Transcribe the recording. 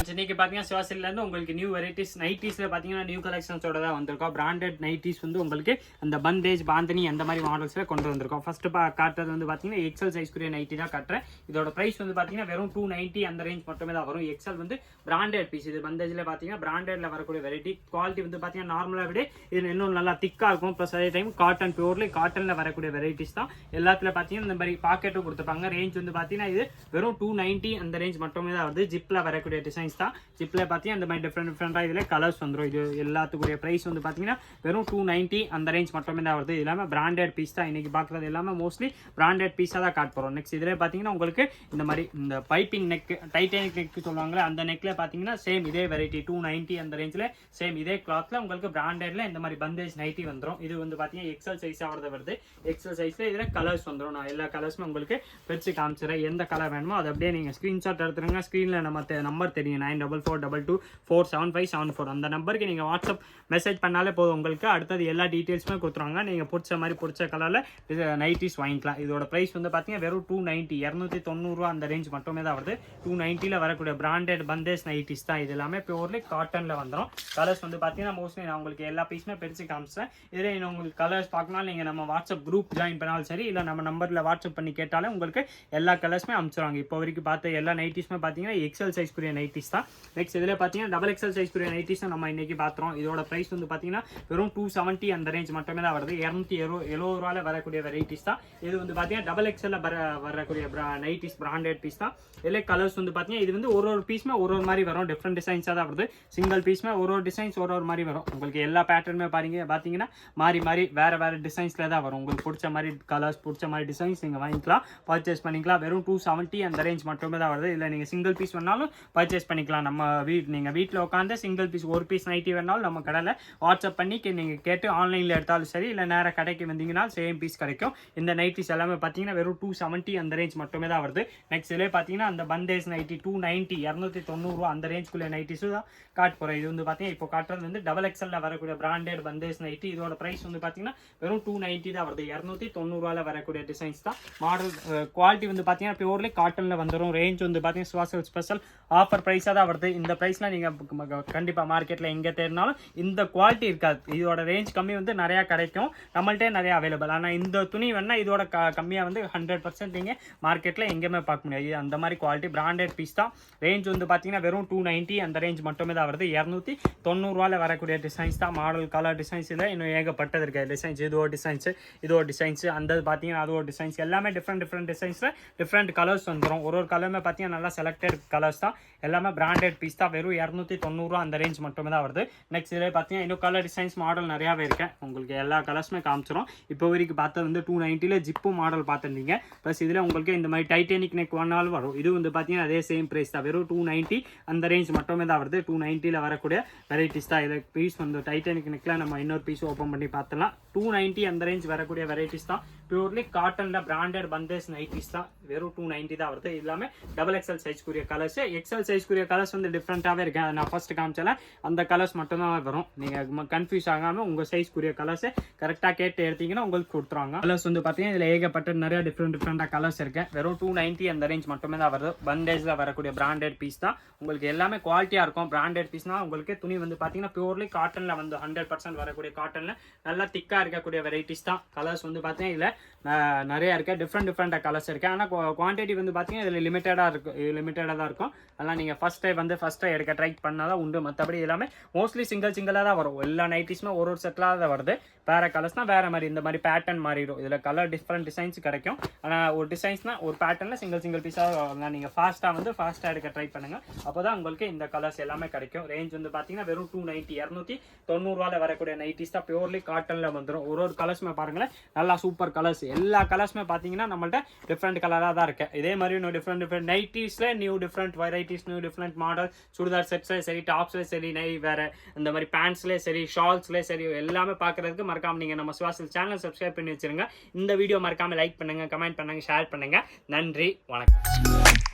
Friends, இன்னைக்கு பார்த்தீங்கன்னா சிவாசிலேருந்து உங்களுக்கு நியூ வெரைட்டிஸ் நைட்டிஸில் பார்த்தீங்கன்னா நியூ கலெக்ஷன்ஸோட தான் வந்திருக்கோம். பிராண்டட் நைட்டிஸ் வந்து உங்களுக்கு அந்த பந்தேஜ் பாந்தனி அந்த மாதிரி மாடல்ஸில் கொண்டு வந்திருக்கோம். ஃபஸ்ட்டு காட்டுறது வந்து பார்த்தீங்கன்னா எக்ஸல் சைஸ்க்குரிய நைட்டி தான் காட்டுறேன். இதோட ப்ரைஸ் வந்து பார்த்தீங்கன்னா வெறும் 290 அந்த ரேஞ்ச் மட்டுமே தான் வரும். எக்ஸல் வந்து பிராண்டட் பீஸ். இது பந்தேஜில் பார்த்தீங்கன்னா பிராண்டடில் வரக்கூடிய வெரைட்டி. குவாலிட்டி வந்து பார்த்தீங்கன்னா நார்மலாக விட இது இன்னும் நல்லா திக்காக இருக்கும். ப்ளஸ் அதே டைம் காட்டன் பியூர்லி காட்டனில் வரக்கூடிய வெரைட்டிஸ் தான். எல்லாத்துல பார்த்தீங்கன்னா இந்த மாதிரி பாக்கெட்டும் கொடுத்துருப்பாங்க. ரேஞ்ச் வந்து பார்த்தீங்கன்னா இது வெறும் 290 அந்த ரேஞ்ச் மட்டுமே தான் வருது. ஜிப்பில் வரக்கூடிய டிசைன்ஸ் தான். ஜிப்பில் பார்த்தீங்கன்னா இந்த மாதிரி டிஃப்ரெண்டாக இதில் கலர்ஸ் வந்துடும். இது எல்லாத்துக்குரிய ப்ரைஸ் வந்து பார்த்தீங்கன்னா வெறும் 290 அந்த ரேஞ்ச் மட்டுமே தான் வருது. இது இல்லாமல் பிராண்டட் பீஸ் தான். இன்றைக்கி பார்க்குறது எல்லாமே மோஸ்ட்லி பிராண்டட் பீஸாக தான் காட்ட போகிறோம். நெக்ஸ்ட் இதில் பார்த்தீங்கன்னா உங்களுக்கு இந்த மாதிரி இந்த பைப்பிங் நெக் டைட்டானிக் நெக் சொல்லுவாங்களே அந்த நெக்கில் பார்த்தீங்கன்னா சேம் இதே வெரைட்டி 290 அந்த ரேஞ்சில் சேம் இதே கிளாத்தில் உங்களுக்கு பிராண்டடில் இந்த மாதிரி பந்தேஜ் நைட்டி வந்துடும். இது வந்து பார்த்தீங்கன்னா எக்ஸல் சைஸாக வருது. எக்ஸல் சைஸில் இதில் கலர்ஸ் வந்துடும். நான் எல்லா கலர்ஸுமே உங்களுக்கு பிரித்து காமிச்சிடுறேன். எந்த கலர் வேணுமோ அதை அப்படியே நீங்கள் ஸ்க்ரீன்ஷாட் எடுத்துருங்க. ஸ்க்ரீனில் நம்ம நம்பர் தெரியும் 9442224754 அந்த நம்பருக்கு நீங்கள் வாட்ஸ்அப் மெசேஜ் பண்ணாலே போதும். உங்களுக்கு அடுத்தது எல்லா டீட்டெயில்ஸுமே கொடுத்துருவாங்க. நீங்கள் பிடிச்ச மாதிரி பிடிச்ச கலரில் இது நைட்டிஸ் வாங்கிக்கலாம். இதோட ப்ரைஸ் வந்து பார்த்தீங்கன்னா வெறும் 290 அந்த ரேஞ்ச் மட்டுமே தான் வருது. 290 வரக்கூடிய பிராண்டட் பந்தேஜ் நைட்டிஸ் தான். இது எல்லாமே பியூர்லி காட்டனில் வந்துடும். கலர்ஸ் வந்து பார்த்தீங்கன்னா மோஸ்ட்லி நான் உங்களுக்கு எல்லா பீஸுமே பிரித்து காமிச்சேன். இதில் இன்னும் உங்களுக்கு கலர்ஸ் பார்க்கணும் நீங்கள் நம்ம வாட்ஸ்அப் குரூப் ஜாயின் பண்ணாலும் சரி, இல்லை நம்ம நம்பரில் வாட்ஸ்அப் பண்ணி கேட்டாலும் உங்களுக்கு எல்லா கலர்ஸுமே அனுப்பிச்சிடுவாங்க. இப்போ வரைக்கும் பார்த்த எல்லா நைட்டிஸுமே பார்த்தீங்கன்னா எக்ஸல் சைஸ்க்குரிய நைட்டிஸ் தான். நெக்ஸ்ட் இதில் பார்த்தீங்கன்னா டபுள் எக்ஸல் சைஸ்க்குரிய நைட்டிஸ் நம்ம இன்னைக்கு பார்த்துறோம். இதோட ப்ரைஸ் வந்து பார்த்தீங்கன்னா வெறும் 270 அந்த ரேஞ்ச் மட்டுமே தான் வருது. 270 வரக்கூடிய வெரைட்டிஸ் தான். இது வந்து பார்த்தீங்கன்னா டபுள் எக்ஸல்ல வரக்கூடிய நைட்டிஸ் பிராண்டட் பீஸ் தான். இதில் கலர்ஸ் வந்து பார்த்தீங்கன்னா இது வந்து ஒரு பீஸுமே ஒரு மாதிரி வரும். டிஃப்ரெண்ட் டிசைன்ஸாக தான் வருது. சிங்கிள் பீஸுமே ஒரு டிசைன்ஸ் ஒரு மாதிரி வரும். உங்களுக்கு எல்லா பேட்டர்னுமே பார்த்தீங்கன்னா மாறி வேறு டிசைன்ஸில் தான் வரும். உங்களுக்கு பிடிச்ச மாதிரி கலர்ஸ் பிடிச்ச மாதிரி டிசைன்ஸ் நீங்கள் வாங்கிக்கலாம், பர்ச்சேஸ் பண்ணிக்கலாம். வெறும் 270 அந்த ரேஞ்ச் மட்டுமே தான் வருது. இல்லை நீங்கள் சிங்கிள் பீஸ் வேணாலும் பர்ச்சேஸ் பண்ணிக்கலாம். நம்ம நீங்கள் வீட்டில் உட்காந்து சிங்கிள் பீஸ் ஒரு பீஸ் நைட்டி வேணாலும் நம்ம கடையில் வாட்ஸ்அப் பண்ணி நீங்கள் கேட்டு ஆன்லைனில் எடுத்தாலும் சரி, இல்லை நேராக கடைக்கு வந்தீங்கன்னா சேம் பீஸ் கிடைக்கும். இந்த நைட்டிஸ் எல்லாமே பார்த்தீங்கன்னா வெறும் 270 அந்த ரேஞ்ச் மட்டுமே தான் வருது. நெக்ஸ்ட் இதில் பார்த்தீங்கன்னா அந்த பந்தேஜ் நைட்டி 290 அந்த ரேஞ்சுக்குள்ளே நைட்டிஸும் தான் காட்ட போகிறேன். இது வந்து பார்த்தீங்கன்னா இப்போ காட்டுறது வந்து டபுள் எக்ஸலில் வரக்கூடிய பிராண்டட் பந்தேஜ் நைட்டி. இதோட ப்ரைஸ் வந்து பார்த்தீங்கன்னா வெறும் 290 தான் வருது. 290 வரக்கூடிய டிசைன்ஸ் தான். மாடல் குவாலிட்டி வந்து பார்த்தீங்கன்னா பியூர்லி காட்டனில் வந்துடும். ரேஞ்ச் வந்து பார்த்தீங்கன்னா சுவாசல் ஸ்பெஷல் ஆஃபர் ப்ரைஸாக தான் வருது. இந்த ப்ரைஸில் நீங்கள் கண்டிப்பாக மார்க்கெட்டில் எங்கே தேடினாலும் இந்த குவாலிட்டி இருக்காது. இதோட ரேஞ்ச் கம்மி வந்து நிறையா கிடைக்கும், நம்மள்ட்டே நிறையா அவைலபிள். ஆனால் இந்த துணி வேணால் இதோட கம்மியாக வந்து 100% நீங்கள் மார்க்கெட்டில் எங்கேயுமே பார்க்க முடியாது. அந்த மாதிரி குவாலிட்டி பிராண்டட் பீஸ் தான். ரேஞ்ச் வந்து பார்த்தீங்கன்னா வெறும் 290 அந்த ரேஞ்ச் மட்டுமே தான் வருது. 290 வரக்கூடிய டிசைன்ஸ் தான். மாடல் கலர் டிசைன்ஸ் இல்லை இன்னும் ஏகப்பட்டது இருக்குது. டிசைன்ஸ் இதோ டிசைன்ஸ் அந்த பார்த்தீங்கன்னா அது ஒரு டிசைன்ஸ் எல்லாமே டிஃப்ரெண்ட் டிசைன்ஸில் டிஃப்ரெண்ட் கலர்ஸ் வந்துடும். ஒரு கலருமே பார்த்தீங்கன்னா நல்லா செலக்டட் கலர்ஸ் தான். எல்லாமே பிராண்டட் பீஸ் தான். வெறும் 290 அந்த ரேஞ்ச் மட்டுமே தான் வருது. நெக்ஸ்ட் இதில் பார்த்தீங்கன்னா இன்னும் கலர் டிசைன்ஸ் மாடல் நிறையாவே இருக்கேன். உங்களுக்கு எல்லா கலர்ஸுமே காமிச்சிடும். இப்போ வரைக்கும் பார்த்தது வந்து 290 ஜிப்பு மாடல் பார்த்துருந்தீங்க. ப்ளஸ் இதில் உங்களுக்கு இந்த மாதிரி டைட்டானிக் நெக் ஒன்னாலும் வரும். இது வந்து பார்த்தீங்கன்னா அதே சேம் ப்ரைஸ் தான். வெறும் 290 அந்த ரேஞ்ச் மட்டுமே தான் வருது. 290 வரக்கூடிய வெரைட்டிஸ் தான். இதில் பீஸ் வந்து டைட்டானிக் நெக்கில் நம்ம இன்னொரு பீஸ் ஓப்பன் பண்ணி பார்த்தலாம். 290 அந்த ரேஞ்ச் வரக்கூடிய வெரைட்டிஸ் தான். பியூர்லி காட்டனில் பிராண்டட் பந்தேஜ் நைட்டிஸ் தான். வெறும் 290 தான் வருது. எல்லாமே டபுள் எக்ஸல் சைஸ்க்குரிய கலர்ஸ். எக்ஸல் சைஸ்க்குரிய கலர்ஸ் வந்து டிஃப்ரெண்ட்டாகவே இருக்கு. நான் ஃபர்ஸ்ட் காமிச்சால அந்த கலர்ஸ் மட்டும் தான் வரும். நீங்கள் கன்ஃபியூஸ் ஆகாமல் உங்கள் சைஸ்க்குரிய கலர்ஸை கரெக்டாக கேட்டு எடுத்தீங்கன்னா உங்களுக்கு கொடுத்துருவாங்க. கலர்ஸ் வந்து பார்த்தீங்கன்னா இதில் ஏகப்பட்ட நிறைய டிஃப்ரெண்டாக கலர்ஸ் இருக்கு. வெறும் 290 அந்த ரேஞ்ச் மட்டுமே தான் வருது. பந்தேஜில் வரக்கூடிய பிராண்டட் பீஸ் தான். உங்களுக்கு எல்லாமே குவாலிட்டியாக இருக்கும். பிராண்டட் பீஸ்னா உங்களுக்கு துணி வந்து பார்த்தீங்கன்னா பியூர்லி காட்டனில் வந்து 100% வரக்கூடிய காட்டனில் நல்லா திக்காக இருக்கக்கூடிய வெரைட்டிஸ் தான். கலர்ஸ் வந்து பார்த்தீங்கன்னா இதில் நிறைய இருக்கு. டிஃப்ரெண்டாக கலர்ஸ் இருக்கு. ஆனால் குவான்டிட்டி வந்து பார்த்தீங்கன்னா இதில் லிமிட்டடாக தான் இருக்கும். அதெல்லாம் நீங்கள் ஃபர்ஸ்ட் எடுக்க ட்ரை பண்ணால் தான் உண்டு. மற்றபடி எல்லாமே மோஸ்ட்லி சிங்கிளாக தான் வரும். எல்லா நைட்டிஸுமே ஒரு செட்டிலாக தான் வருது. வேறு கலர்ஸ்னால் வேறு மாதிரி இந்த மாதிரி பேட்டர்ன் மாறிடும். இதில் கலர் டிஃப்ரெண்ட் டிசைன்ஸ் கிடைக்கும். ஆனால் ஒரு டிசைன்ஸ்னால் ஒரு பேட்டர்னில் சிங்கிள் பீஸாக நீங்கள் ஃபாஸ்ட்டாக எடுக்க ட்ரை பண்ணுங்கள். அப்போ தான் உங்களுக்கு இந்த கலர்ஸ் எல்லாமே கிடைக்கும். ரேஞ்ச் வந்து பார்த்தீங்கன்னா வெறும் 290 வரக்கூடிய நைட்டிஸ் தான். பியூர்லி காட்டனில் வந்துடும். ஒரு கலர்ஸுமே பாருங்களேன் நல்லா சூப்பர் கலர்ஸ். எல்லா கலர்ஸுமே பார்த்தீங்கன்னா நம்மள்ட்ட டிஃப்ரெண்ட் கலராக தான் இருக்குது. இதே மாதிரி இன்னும் டிஃப்ரெண்ட் நைட்டிஸில் new different varieties new different model churidar செட்ஸ்லேயே சரி, டாப்ஸ்லேயே சரி, வேறு இந்த மாதிரி பேண்ட்ஸ்லேயே சரி, ஷால்ஸ்லேயே சரி எல்லாமே பார்க்குறதுக்கு மறக்காமல் நீங்கள் நம்ம சுவாசல் சேனல் சப்ஸ்கிரைப் பண்ணி வச்சுருங்க. இந்த வீடியோ மறக்காமல் லைக் பண்ணுங்கள், கமெண்ட் பண்ணுங்கள், ஷேர் பண்ணுங்கள். நன்றி, வணக்கம்.